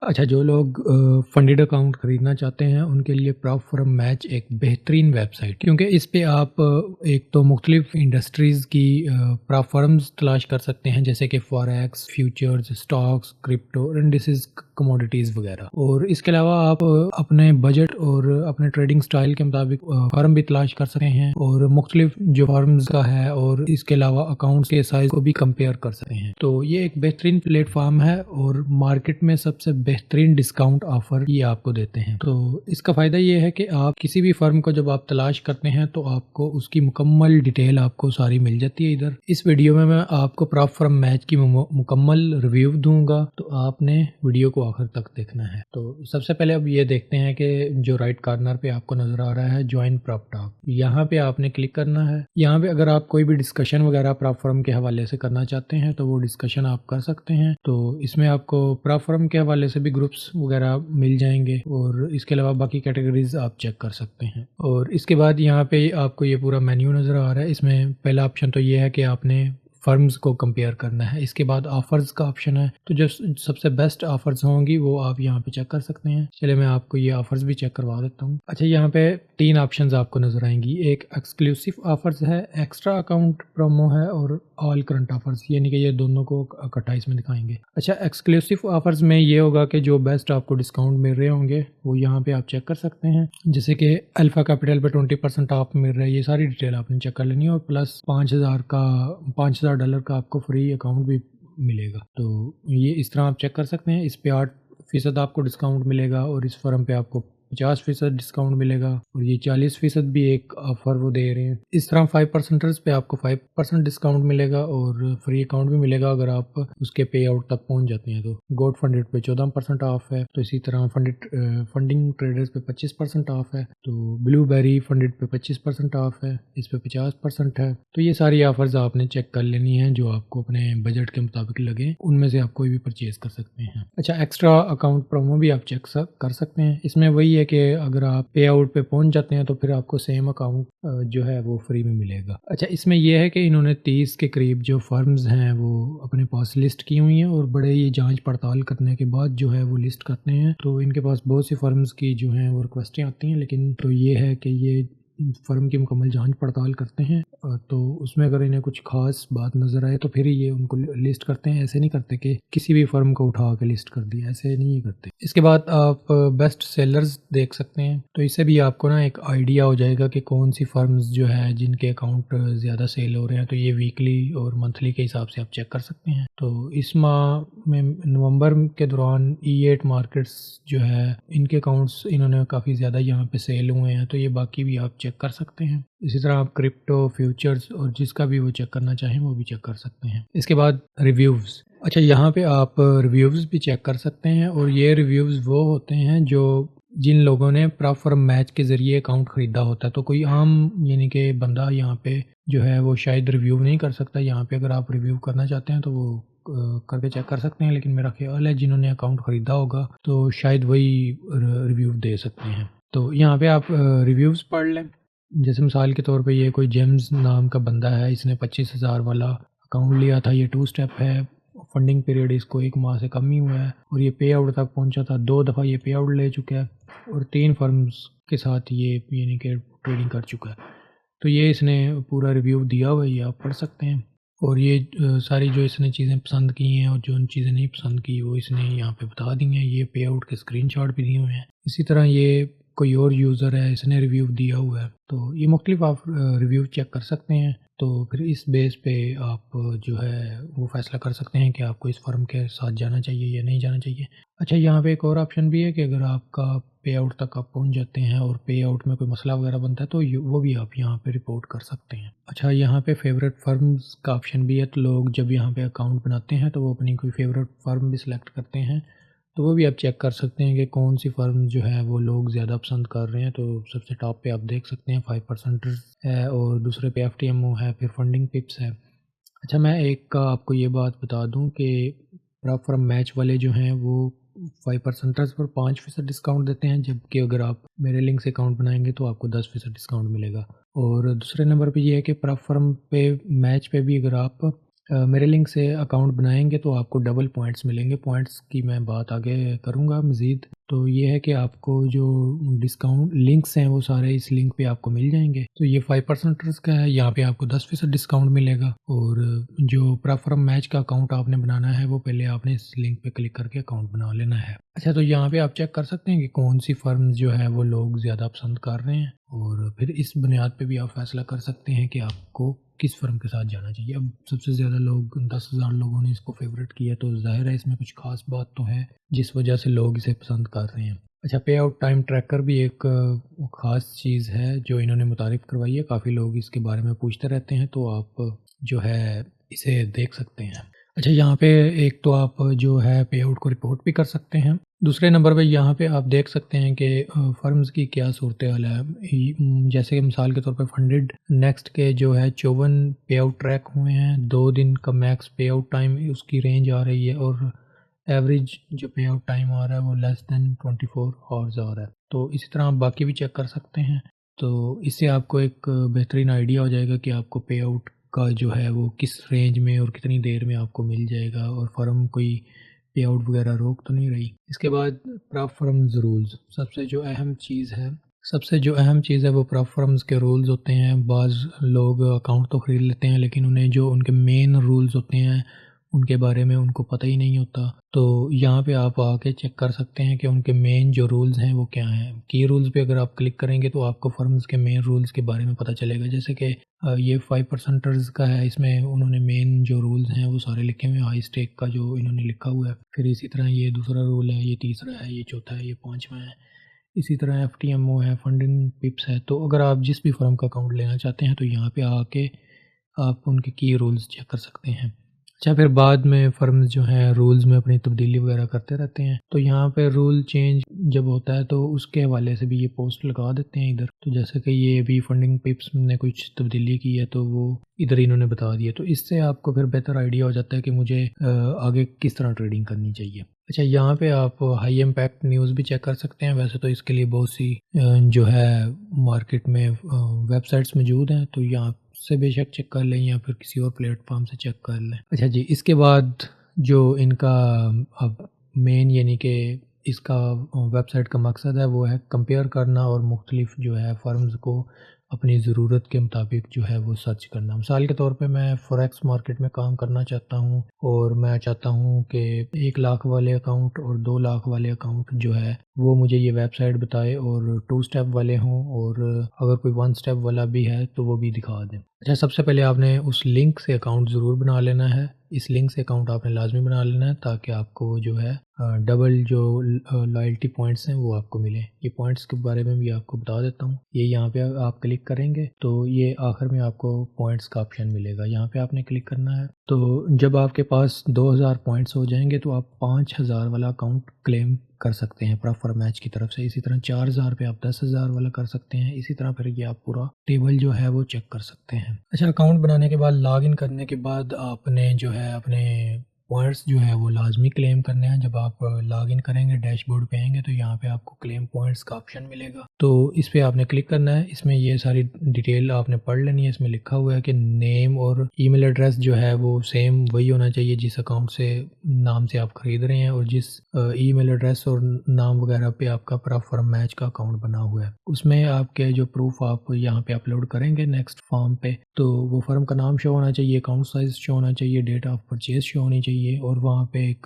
अच्छा, जो लोग फंडेड अकाउंट खरीदना चाहते हैं उनके लिए प्रॉप फॉर्म मैच एक बेहतरीन वेबसाइट, क्योंकि इस पे आप एक तो मुख्तलिफ इंडस्ट्रीज़ की प्रॉप फॉर्म्स तलाश कर सकते हैं, जैसे कि forex, futures, stocks, crypto, indices, commodities वगैरह। और इसके अलावा आप अपने बजट और अपने ट्रेडिंग स्टाइल के मुताबिक फॉर्म भी तलाश कर सकते हैं, और मुख्तलिफ जो फॉर्म्स का है और इसके अलावा अकाउंट्स के साइज को भी कंपेयर कर सकते हैं। तो ये एक बेहतरीन प्लेटफॉर्म है और मार्केट में सबसे बेहतरीन डिस्काउंट ऑफर ये आपको देते हैं। तो इसका फ़ायदा ये है कि आप किसी भी फर्म को जब आप तलाश करते हैं तो आपको उसकी मुकम्मल डिटेल आपको सारी मिल जाती है इधर। इस वीडियो में मैं आपको प्रॉप फर्म मैच की मुकम्मल रिव्यू दूंगा, तो आपने वीडियो को आखिर तक देखना है। तो सबसे पहले अब ये देखते हैं कि जो राइट कॉर्नर पे आपको नज़र आ रहा है ज्वाइन प्रॉप टॉक, यहाँ पे आपने क्लिक करना है। यहाँ पे अगर आप कोई भी डिस्कशन वगैरह प्रॉप फर्म के हवाले से करना चाहते हैं तो वो डिस्कशन आप कर सकते हैं। तो इसमें आपको प्रॉप फर्म के हवाले से भी ग्रुप्स वगैरह मिल जाएंगे, और इसके अलावा बाकी कैटेगरीज आप चेक कर सकते हैं। और इसके बाद यहाँ पे आपको ये पूरा मेन्यू नज़र आ रहा है। इसमें पहला ऑप्शन तो ये है कि आपने फर्म्स को कंपेयर करना है। इसके बाद ऑफर्स का ऑप्शन है, तो जो सबसे बेस्ट ऑफर्स होंगी वो आप यहाँ पे चेक कर सकते हैं। चलिए मैं आपको ये ऑफर्स भी चेक करवा देता हूँ। अच्छा, यहाँ पे 3 ऑप्शंस आपको नजर आएंगी। एक एक्सक्लूसिव ऑफर्स है, एक्स्ट्रा अकाउंट प्रोमो है, और ऑल करंट ऑफर्स, यानी कि ये दोनों को इकट्ठा इसमें दिखाएंगे। अच्छा, एक्सक्लूसिव ऑफर्स में ये होगा कि जो बेस्ट आपको डिस्काउंट मिल रहे होंगे वो यहाँ पे आप चेक कर सकते हैं। जैसे कि अल्फा कैपिटल पे 20% ऑफ मिल रहा है, ये सारी डिटेल आपने चेक कर लेनी है। और प्लस $5,000 का आपको फ्री अकाउंट भी मिलेगा। तो ये इस तरह आप चेक कर सकते हैं। इस पे 8% आपको डिस्काउंट मिलेगा, और इस फर्म पे आपको 50% डिस्काउंट मिलेगा, और ये 40% भी एक ऑफर वो दे रहे हैं। इस तरह 5% पे आपको 5% डिस्काउंट मिलेगा, और फ्री अकाउंट भी मिलेगा अगर आप उसके पे आउट तक पहुंच जाते हैं। तो गोड फंडेड पे 14% ऑफ है। तो इसी तरह फंडिंग ट्रेडर्स पे 25% ऑफ है। तो ब्लूबेरी फंडेड पे 25% ऑफ है, इस पे 50% है। तो ये सारी ऑफर्स आपने चेक कर लेनी है जो आपको अपने बजट के मुताबिक लगे, उनमें से आप कोई भी परचेज कर सकते हैं। अच्छा, एक्स्ट्रा अकाउंट प्रोमो भी आप चेक कर सकते हैं। इसमें वही है कि अगर आप पे आउट पे पहुंच जाते हैं तो फिर आपको सेम अकाउंट जो है वो फ्री में मिलेगा। अच्छा, इसमें यह है कि इन्होंने 30 के करीब जो फर्म्स हैं वो अपने पास लिस्ट की हुई हैं, और बड़े ये जांच पड़ताल करने के बाद जो है वो लिस्ट करते हैं। तो इनके पास बहुत सी फर्म्स की जो हैं वो रिक्वेस्टें आती हैं, लेकिन तो ये है कि ये फर्म की मुकम्मल जांच पड़ताल करते हैं। तो उसमें अगर इन्हें कुछ खास बात नज़र आए तो फिर ये उनको लिस्ट करते हैं। ऐसे नहीं करते कि किसी भी फर्म को उठा के लिस्ट कर दिया, ऐसे नहीं करते। इसके बाद आप बेस्ट सेलर्स देख सकते हैं। तो इससे भी आपको ना एक आइडिया हो जाएगा कि कौन सी फर्म्स जो है जिनके अकाउंट ज़्यादा सेल हो रहे हैं। तो ये वीकली और मंथली के हिसाब से आप चेक कर सकते हैं। तो इस माह में नवंबर के दौरान E8 मार्केट्स जो है इनके अकाउंट्स इन्होंने काफ़ी ज़्यादा यहाँ पे सेल हुए हैं। तो ये बाकी भी आप चेक कर सकते हैं। इसी तरह आप क्रिप्टो, फ्यूचर्स और जिसका भी वो चेक करना चाहें वो भी चेक कर सकते हैं। इसके बाद रिव्यूज़। अच्छा, यहाँ पे आप रिव्यूज़ भी चेक कर सकते हैं, और ये रिव्यूज़ वो होते हैं जो जिन लोगों ने प्रॉप फर्म मैच के ज़रिए अकाउंट ख़रीदा होता है। तो कोई आम यानी कि बंदा यहाँ पे जो है वो शायद रिव्यू नहीं कर सकता। यहाँ पे अगर आप रिव्यू करना चाहते हैं तो वो करके चेक कर सकते हैं, लेकिन मेरा ख्याल है जिन्होंने अकाउंट ख़रीदा होगा तो शायद वही रिव्यू दे सकते हैं। तो यहाँ पे आप रिव्यूज़ पढ़ लें। जैसे मिसाल के तौर पे ये कोई जेम्स नाम का बंदा है, इसने 25,000 वाला अकाउंट लिया था। ये 2 स्टेप है, फंडिंग पीरियड इसको 1 माह से कम ही हुआ है, और ये पे आउट तक पहुंचा था। 2 दफ़ा ये पे आउट ले चुका है, और 3 फर्म्स के साथ ये यानी कि ट्रेडिंग कर चुका है। तो ये इसने पूरा रिव्यू दिया हुआ है, ये आप पढ़ सकते हैं। और ये सारी जो इसने चीज़ें पसंद की हैं और जो चीज़ें नहीं पसंद की वो इसने यहाँ पे बता दी हैं। ये पे आउट के स्क्रीनशॉट भी दिए हुए हैं। इसी तरह ये कोई और यूज़र है, इसने रिव्यू दिया हुआ है। तो ये मुख्तलिफ आप रिव्यू चेक कर सकते हैं। तो फिर इस बेस पे आप जो है वो फ़ैसला कर सकते हैं कि आपको इस फर्म के साथ जाना चाहिए या नहीं जाना चाहिए। अच्छा, यहाँ पे एक और ऑप्शन भी है कि अगर आपका पे आउट तक आप पहुँच जाते हैं और पे आउट में कोई मसला वगैरह बनता है तो वो भी आप यहाँ पे रिपोर्ट कर सकते हैं। अच्छा, यहाँ पे फेवरेट फर्म्स का ऑप्शन भी है। तो लोग जब यहाँ पे अकाउंट बनाते हैं तो वो अपनी कोई फेवरेट फर्म भी सिलेक्ट करते हैं। तो वो भी आप चेक कर सकते हैं कि कौन सी फर्म जो है वो लोग ज़्यादा पसंद कर रहे हैं। तो सबसे टॉप पे आप देख सकते हैं 5% है, और दूसरे पे FTMO है, फिर फंडिंग पिप्स है। अच्छा, मैं एक का आपको ये बात बता दूं कि प्रॉप फर्म मैच वाले जो हैं वो 5% पर 5% डिस्काउंट देते हैं, जबकि अगर आप मेरे लिंक से अकाउंट बनाएंगे तो आपको 10% डिस्काउंट मिलेगा। और दूसरे नंबर पे ये है कि प्रॉप फर्म पे मैच पे भी अगर आप मेरे लिंक से अकाउंट बनाएंगे तो आपको डबल पॉइंट्स मिलेंगे। पॉइंट्स की मैं बात आगे करूँगा मज़ीद। तो ये है कि आपको जो डिस्काउंट लिंक्स हैं वो सारे इस लिंक पे आपको मिल जाएंगे। तो ये 5% का है, यहाँ पे आपको 10% डिस्काउंट मिलेगा। और जो प्रेफरम मैच का अकाउंट आपने बनाना है वो पहले आपने इस लिंक पे क्लिक करके अकाउंट बना लेना है। अच्छा, तो यहाँ पे आप चेक कर सकते हैं कि कौन सी फर्म जो है वो लोग ज़्यादा पसंद कर रहे हैं, और फिर इस बुनियाद पे भी आप फैसला कर सकते हैं कि आपको किस फर्म के साथ जाना चाहिए। अब सबसे ज़्यादा लोग 10,000 लोगों ने इसको फेवरेट किया, तो ज़ाहिर है इसमें कुछ खास बात तो है जिस वजह से लोग इसे पसंद कर रहे हैं। अच्छा, पे आउट टाइम ट्रैकर भी एक ख़ास चीज़ है जो इन्होंने मुतारिफ़ करवाई है। काफ़ी लोग इसके बारे में पूछते रहते हैं, तो आप जो है इसे देख सकते हैं। अच्छा, यहाँ पे एक तो आप जो है पे आउट को रिपोर्ट भी कर सकते हैं। दूसरे नंबर पे यहाँ पे आप देख सकते हैं कि फर्म्स की क्या सूरत हाल है। जैसे कि मिसाल के तौर पे फंडेड नेक्स्ट के जो है 54 पे आउट ट्रैक हुए हैं। 2 दिन का मैक्स पे आउट टाइम उसकी रेंज आ रही है, और एवरेज जो पे आउट टाइम आ रहा है वो लेस दैन 24 आवर्स आ रहा है। तो इसी तरह आप बाकी भी चेक कर सकते हैं। तो इससे आपको एक बेहतरीन आइडिया हो जाएगा कि आपको पे आउट का जो है वो किस रेंज में और कितनी देर में आपको मिल जाएगा, और फर्म कोई पे आउट वगैरह रोक तो नहीं रही। इसके बाद प्रॉप फर्म्स रूल्स, सबसे जो अहम चीज़ है वो प्रॉप फर्म्स के रूल्स होते हैं। बाज़ लोग अकाउंट तो ख़रीद लेते हैं, लेकिन उन्हें जो उनके मेन रूल्स होते हैं उनके बारे में उनको पता ही नहीं होता। तो यहाँ पे आप आके चेक कर सकते हैं कि उनके मेन जो रूल्स हैं वो क्या हैं। की रूल्स पे अगर आप क्लिक करेंगे तो आपको फर्म्स के मेन रूल्स के बारे में पता चलेगा। जैसे कि ये 5% का है, इसमें उन्होंने मेन जो रूल्स हैं वो सारे लिखे हुए हैं। हाई स्टेक का जो इन्होंने लिखा हुआ है, फिर इसी तरह ये दूसरा रूल है, ये तीसरा है, ये चौथा है, ये पाँचवा है। इसी तरह FTMO है, फंडिंग पिप्स है। तो अगर आप जिस भी फर्म का अकाउंट लेना चाहते हैं तो यहाँ पे आके आप उनके की रूल्स चेक कर सकते हैं। अच्छा, फिर बाद में फर्म्स जो हैं रूल्स में अपनी तब्दीली वगैरह करते रहते हैं। तो यहाँ पे रूल चेंज जब होता है तो उसके हवाले से भी ये पोस्ट लगा देते हैं इधर। तो जैसे कि ये भी फंडिंग पिप्स ने कुछ तब्दीली की है तो वो इधर इन्होंने बता दिया। तो इससे आपको फिर बेहतर आइडिया हो जाता है कि मुझे आगे किस तरह ट्रेडिंग करनी चाहिए। अच्छा, यहाँ पे आप हाई इम्पैक्ट न्यूज़ भी चेक कर सकते हैं। वैसे तो इसके लिए बहुत सी जो है मार्केट में वेबसाइट्स मौजूद हैं, तो यहाँ से बेशक चेक कर लें या फिर किसी और प्लेटफॉर्म से चेक कर लें। अच्छा जी, इसके बाद जो इनका अब मेन यानी कि इसका वेबसाइट का मकसद है वो है कंपेयर करना और मुख्तलिफ जो है फर्म्स को अपनी ज़रूरत के मुताबिक जो है वो सर्च करना। मिसाल के तौर पे मैं फॉरेक्स मार्केट में काम करना चाहता हूँ, और मैं चाहता हूँ कि 1 लाख वाले अकाउंट और 2 लाख वाले अकाउंट जो है वो मुझे ये वेबसाइट बताए, और 2 स्टेप वाले हों, और अगर कोई 1 स्टेप वाला भी है तो वो भी दिखा दें। अच्छा, सबसे पहले आपने उस लिंक से अकाउंट ज़रूर बना लेना है। इस लिंक से अकाउंट आपने लाजमी बना लेना है ताकि आपको जो है डबल जो लॉयल्टी पॉइंट्स हैं वो आपको मिले। ये पॉइंट्स के बारे में भी आपको बता देता हूँ। ये यहाँ पे आप क्लिक करेंगे तो ये आखिर में आपको पॉइंट्स का ऑप्शन मिलेगा, यहाँ पे आपने क्लिक करना है। तो जब आपके पास 2000 पॉइंट्स हो जाएंगे तो आप 5000 वाला अकाउंट क्लेम कर सकते हैं प्रॉपर मैच की तरफ से। इसी तरह 4000 पे आप 10,000 वाला कर सकते हैं। इसी तरह फिर ये आप पूरा टेबल जो है वो चेक कर सकते हैं। अच्छा, अकाउंट बनाने के बाद लॉगिन करने के बाद आपने जो है अपने पॉइंट्स जो है वो लाजमी क्लेम करने हैं। जब आप लॉगिन करेंगे डैशबोर्ड पे आएंगे तो यहाँ पे आपको क्लेम पॉइंट्स का ऑप्शन मिलेगा, तो इस पे आपने क्लिक करना है। इसमें ये सारी डिटेल आपने पढ़ लेनी है। इसमें लिखा हुआ है कि नेम और ईमेल एड्रेस जो है वो सेम वही होना चाहिए जिस अकाउंट से नाम से आप ख़रीद रहे हैं, और जिस ईमेल एड्रेस और नाम वगैरह पे आपका प्रॉपर मैच का अकाउंट बना हुआ है उसमें आपके जो प्रूफ आप यहाँ पे अपलोड करेंगे नेक्स्ट फॉर्म पे, तो वो फर्म का नाम शो होना चाहिए, अकाउंट साइज शो होना चाहिए, डेट ऑफ परचेज शो होनी चाहिए, और वहाँ पे एक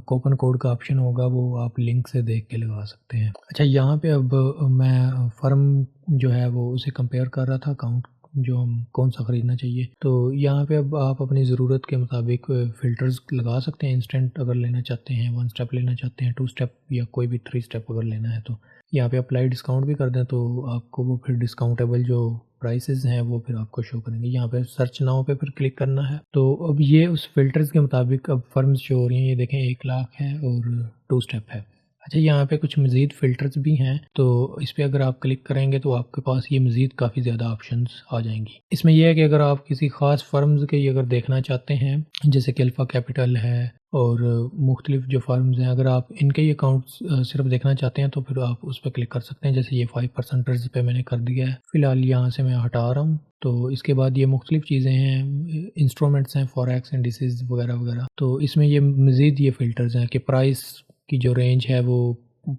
कूपन कोड का ऑप्शन होगा, वो आप लिंक से देख के लगा सकते हैं। अच्छा, यहाँ पे अब मैं फर्म जो है वो उसे कंपेयर कर रहा था अकाउंट जो हम कौन सा ख़रीदना चाहिए। तो यहाँ पे अब आप अपनी ज़रूरत के मुताबिक फ़िल्टर्स लगा सकते हैं। इंस्टेंट अगर लेना चाहते हैं, 1 स्टेप लेना चाहते हैं, 2 स्टेप या कोई भी 3 स्टेप अगर लेना है तो यहाँ पे अप्लाई डिस्काउंट भी कर दें तो आपको वो फिर डिस्काउंटेबल जो प्राइसेस हैं वो फिर आपको शो करेंगे। यहाँ पे सर्च नाउ पे फिर क्लिक करना है। तो अब ये उस फिल्टर्स के मुताबिक अब फर्म्स शो हो रही हैं। ये देखें 1 लाख है और 2 स्टेप है। اچھا یہاں پہ کچھ مزید فلٹرز بھی ہیں، تو اس پہ اگر آپ کلک کریں گے تو آپ کے پاس یہ مزید کافی زیادہ آپشنز آ جائیں گی۔ اس میں یہ ہے کہ اگر آپ کسی خاص فرمز کے اگر دیکھنا چاہتے ہیں جیسے کہ الفا کیپٹل ہے اور مختلف جو فرمز ہیں، اگر آپ ان کے ہی اکاؤنٹس صرف دیکھنا چاہتے ہیں تو پھر آپ اس پہ کلک کر سکتے ہیں، جیسے یہ 5% پہ میں نے کر دیا ہے، فی الحال یہاں سے میں ہٹا رہا ہوں۔ تو اس کے بعد یہ مختلف چیزیں ہیں، انسٹرومنٹس ہیں، فوریکس انڈیسز وغیرہ وغیرہ، تو اس میں یہ مزید یہ فلٹرز ہیں کہ پرائس کی جو رینج ہے وہ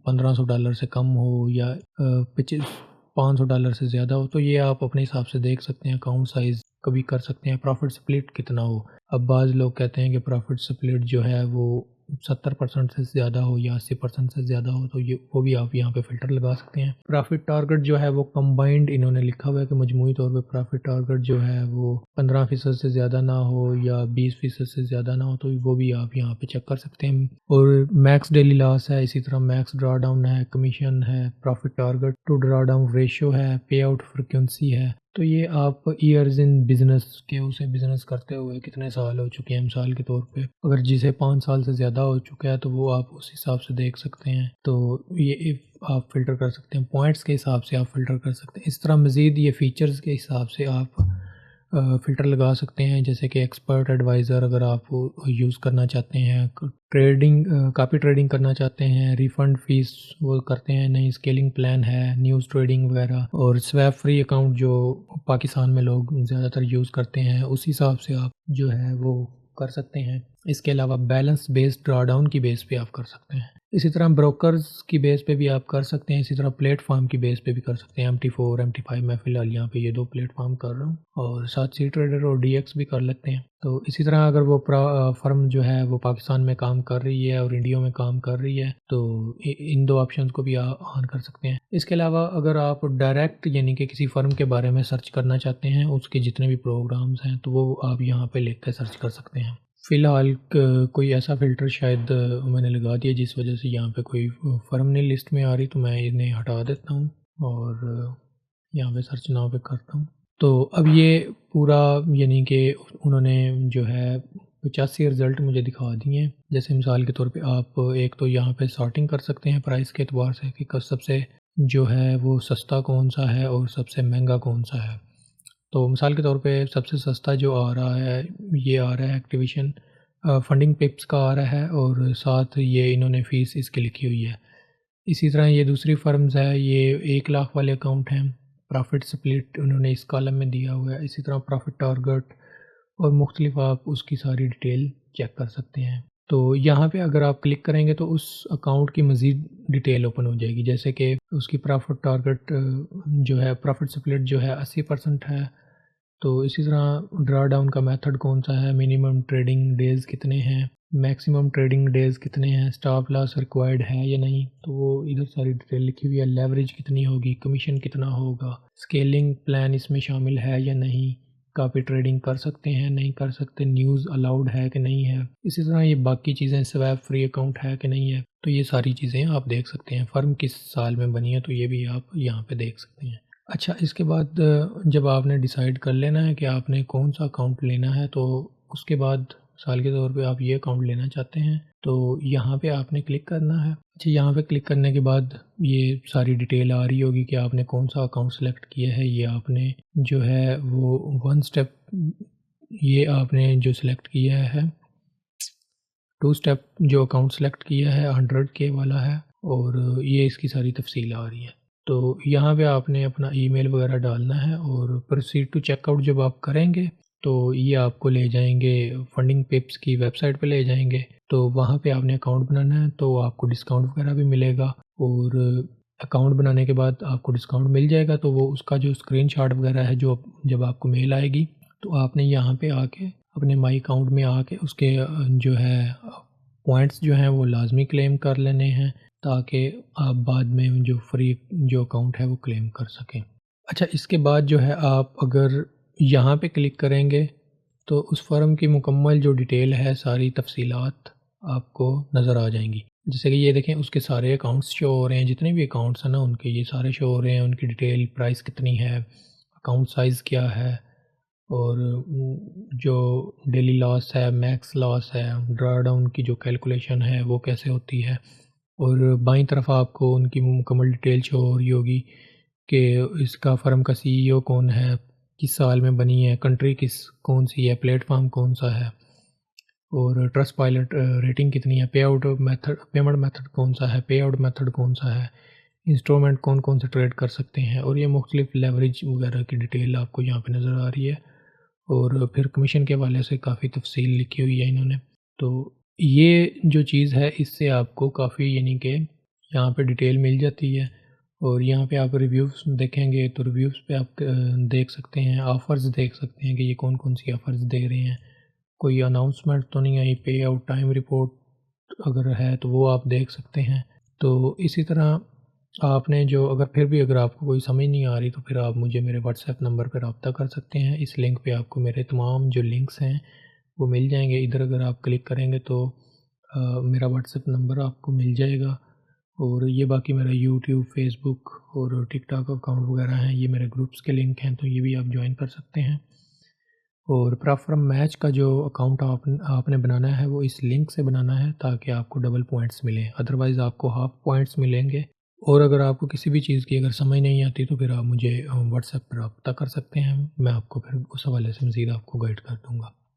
$1500 سے کم ہو یا $500 سے زیادہ ہو، تو یہ آپ اپنے حساب سے دیکھ سکتے ہیں، اکاؤنٹ سائز کبھی کر سکتے ہیں، پروفٹ سپلٹ کتنا ہو۔ اب بعض لوگ کہتے ہیں کہ پروفٹ سپلٹ جو ہے وہ 70% سے زیادہ ہو یا 80% سے زیادہ ہو، تو وہ بھی آپ یہاں پہ فلٹر لگا سکتے ہیں۔ پروفٹ ٹارگٹ جو ہے وہ کمبائنڈ انہوں نے لکھا ہوا ہے کہ مجموعی طور پہ پروفٹ ٹارگٹ جو ہے وہ 15% سے زیادہ نہ ہو یا 20% سے زیادہ نہ ہو، تو وہ بھی آپ یہاں پہ چیک کر سکتے ہیں۔ اور میکس ڈیلی لاس ہے، اسی طرح میکس ڈرا ڈاؤن ہے، کمیشن ہے، profit target to drawdown ratio ہے، پے آؤٹ فریکوینسی ہے۔ تو یہ آپ ایئرز ان بزنس کے اسے بزنس کرتے ہوئے کتنے سال ہو چکے ہیں، مثال کے طور پہ اگر جسے 5 سال سے زیادہ ہو چکا ہے تو وہ آپ اس حساب سے دیکھ سکتے ہیں، تو یہ آپ فلٹر کر سکتے ہیں، پوائنٹس کے حساب سے آپ فلٹر کر سکتے ہیں۔ اس طرح مزید یہ فیچرز کے حساب سے آپ فلٹر لگا سکتے ہیں، جیسے کہ ایکسپرٹ ایڈوائزر اگر آپ یوز کرنا چاہتے ہیں، ٹریڈنگ کاپی ٹریڈنگ کرنا چاہتے ہیں، ریفنڈ فیس وہ کرتے ہیں، نئی اسکیلنگ پلان ہے، نیوز ٹریڈنگ وغیرہ، اور سویپ فری اکاؤنٹ جو پاکستان میں لوگ زیادہ تر یوز کرتے ہیں، اس حساب سے آپ جو ہے وہ کر سکتے ہیں۔ اس کے علاوہ بیلنس بیسڈ ڈرا ڈاؤن کی بیس پہ آپ کر سکتے ہیں، اسی طرح بروکرز کی بیس پہ بھی آپ کر سکتے ہیں، اسی طرح پلیٹ فارم کی بیس پہ بھی کر سکتے ہیں، MT4 MT5 میں فی الحال یہاں پہ یہ 2 پلیٹ فارم کر رہا ہوں، اور ساتھ سی ٹریڈر اور DX بھی کر لیتے ہیں۔ تو اسی طرح اگر وہ فرم جو ہے وہ پاکستان میں کام کر رہی ہے اور انڈیا میں کام کر رہی ہے تو ان 2 آپشنز کو بھی آن کر سکتے ہیں۔ اس کے علاوہ اگر آپ ڈائریکٹ یعنی کہ کسی فرم کے بارے میں سرچ کرنا چاہتے ہیں، اس کے جتنے بھی پروگرامز ہیں تو وہ آپ یہاں پہ لکھ کے سرچ کر سکتے ہیں۔ فی الحال کوئی ایسا فلٹر شاید میں نے لگا دیا جس وجہ سے یہاں پہ کوئی فرم نہیں لسٹ میں آ رہی، تو میں انہیں ہٹا دیتا ہوں اور یہاں پہ سرچ ناؤ پہ کرتا ہوں۔ تو اب یہ پورا یعنی کہ انہوں نے جو ہے 85 رزلٹ مجھے دکھا دیے ہیں، جیسے مثال کے طور پہ آپ ایک تو یہاں پہ سارٹنگ کر سکتے ہیں پرائس کے اعتبار سے کہ سب سے جو ہے وہ سستا کون سا ہے اور سب سے مہنگا کون سا ہے۔ تو مثال کے طور پہ سب سے سستا جو آ رہا ہے یہ آ رہا ہے ایکٹیویشن فنڈنگ پپس کا آ رہا ہے، اور ساتھ یہ انہوں نے فیس اس کی لکھی ہوئی ہے۔ اسی طرح یہ دوسری فرمز ہے، یہ 1 لاکھ والے اکاؤنٹ ہیں، پروفٹ سپلٹ انہوں نے اس کالم میں دیا ہوا ہے، اسی طرح پروفٹ ٹارگٹ اور مختلف آپ اس کی ساری ڈیٹیل چیک کر سکتے ہیں۔ تو یہاں پہ اگر آپ کلک کریں گے تو اس اکاؤنٹ کی مزید ڈیٹیل اوپن ہو جائے گی، جیسے کہ اس کی پروفٹ ٹارگٹ جو ہے پروفٹ سپلٹ جو ہے 80% ہے، تو اسی طرح ڈرا ڈاؤن کا میتھڈ کون سا ہے، منیمم ٹریڈنگ ڈیز کتنے ہیں، میکسیمم ٹریڈنگ ڈیز کتنے ہیں، اسٹاپ لاس ریکوائرڈ ہے یا نہیں، تو وہ ادھر ساری ڈیٹیل لکھی ہوئی ہے، لیوریج کتنی ہوگی، کمیشن کتنا ہوگا، اسکیلنگ پلان اس میں شامل ہے یا نہیں، کاپی ٹریڈنگ کر سکتے ہیں نہیں کر سکتے، نیوز الاؤڈ ہے کہ نہیں ہے، اسی طرح یہ باقی چیزیں سویپ فری اکاؤنٹ ہے کہ نہیں ہے، تو یہ ساری چیزیں آپ دیکھ سکتے ہیں۔ فرم کس سال میں بنی ہے تو یہ بھی آپ یہاں پہ دیکھ سکتے ہیں۔ اچھا اس کے بعد جب آپ نے ڈیسائیڈ کر لینا ہے کہ آپ نے کون سا اکاؤنٹ لینا ہے، تو اس کے بعد مثال کے طور پہ آپ یہ اکاؤنٹ لینا چاہتے ہیں تو یہاں پہ آپ نے کلک کرنا ہے۔ اچھا یہاں پہ کلک کرنے کے بعد یہ ساری ڈیٹیل آ رہی ہوگی کہ آپ نے کون سا اکاؤنٹ سلیکٹ کیا ہے، یہ آپ نے جو ہے وہ 1 اسٹیپ یہ آپ نے جو سلیکٹ کیا ہے، 2 اسٹیپ جو اکاؤنٹ سلیکٹ کیا ہے 100K والا ہے، اور یہ اس کی ساری تفصیل آ رہی ہے۔ تو یہاں پہ آپ نے اپنا ای میل وغیرہ ڈالنا ہے، اور پروسیڈ ٹو چیک آؤٹ جب آپ کریں گے تو یہ آپ کو لے جائیں گے فنڈنگ پپس کی ویب سائٹ پہ لے جائیں گے، تو وہاں پہ آپ نے اکاؤنٹ بنانا ہے، تو آپ کو ڈسکاؤنٹ وغیرہ بھی ملے گا، اور اکاؤنٹ بنانے کے بعد آپ کو ڈسکاؤنٹ مل جائے گا، تو وہ اس کا جو اسکرین شاٹ وغیرہ ہے جو جب آپ کو میل آئے گی تو آپ نے یہاں پہ آ کے اپنے مائی اکاؤنٹ میں آ کے اس کے جو ہے پوائنٹس جو ہیں وہ لازمی کلیم کر لینے ہیں، تاکہ آپ بعد میں جو فری جو اکاؤنٹ ہے وہ کلیم کر سکیں۔ اچھا اس کے بعد جو ہے آپ اگر یہاں پہ کلک کریں گے تو اس فرم کی مکمل جو ڈیٹیل ہے ساری تفصیلات آپ کو نظر آ جائیں گی، جیسے کہ یہ دیکھیں اس کے سارے اکاؤنٹس شو ہو رہے ہیں، جتنے بھی اکاؤنٹس ہیں نا ان کے یہ سارے شو ہو رہے ہیں، ان کی ڈیٹیل، پرائس کتنی ہے، اکاؤنٹ سائز کیا ہے، اور جو ڈیلی لاس ہے، میکس لاس ہے، ڈرا ڈاؤن کی جو کیلکولیشن ہے وہ کیسے ہوتی ہے، اور बाईं तरफ आपको उनकी मुकम्मल डिटेल शो हो रही होगी कि इसका फ़र्म का सीईओ कौन है, किस साल में बनी है, कंट्री कौन सी है, प्लेटफॉर्म कौन सा है और ट्रस्ट पायलट रेटिंग कितनी है, पेमेंट मेथड कौन सा है, पे आउट मेथड कौन सा है, इंस्ट्रूमेंट कौन कौन से ट्रेड कर सकते हैं, और ये मुख्तलिफ लेवरेज वगैरह की डिटेल आपको यहाँ पे नज़र आ रही है। और फिर कमीशन के हवाले से काफ़ी तफसील लिखी हुई है इन्होंने। तो ये जो चीज़ है इससे आपको काफ़ी यानी कि यहाँ पे डिटेल मिल जाती है। और यहाँ पे आप रिव्यूज़ देखेंगे तो रिव्यूज़ पे आप देख सकते हैं, ऑफ़र्स देख सकते हैं कि ये कौन कौन सी ऑफ़र्स दे रहे हैं। कोई अनाउंसमेंट तो नहीं आई, पे आउट टाइम रिपोर्ट अगर है तो वो आप देख सकते हैं। तो इसी तरह आपने जो अगर आपको कोई समझ नहीं आ रही तो फिर आप मुझे मेरे व्हाट्सएप नंबर पर रब्ता कर सकते हैं। इस लिंक पे आपको मेरे तमाम जो लिंक्स हैं वो मिल जाएंगे। इधर अगर आप क्लिक करेंगे तो मेरा व्हाट्सएप नंबर आपको मिल जाएगा। और ये बाकी मेरा यूट्यूब, फेसबुक और टिकटॉक अकाउंट वगैरह हैं, ये मेरे ग्रुप्स के लिंक हैं, तो ये भी आप ज्वाइन कर सकते हैं। और प्रॉपर मैच का जो अकाउंट आपने बनाना है वो इस लिंक से बनाना है ताकि आपको डबल पॉइंट्स मिलें, अदरवाइज़ आपको हाफ़ पॉइंट्स मिलेंगे। और अगर आपको किसी भी चीज़ की अगर समझ नहीं आती तो फिर आप मुझे व्हाट्सएप पर रब्ता कर सकते हैं, मैं आपको फिर उस हवाले से मज़ीद आपको गाइड कर दूँगा।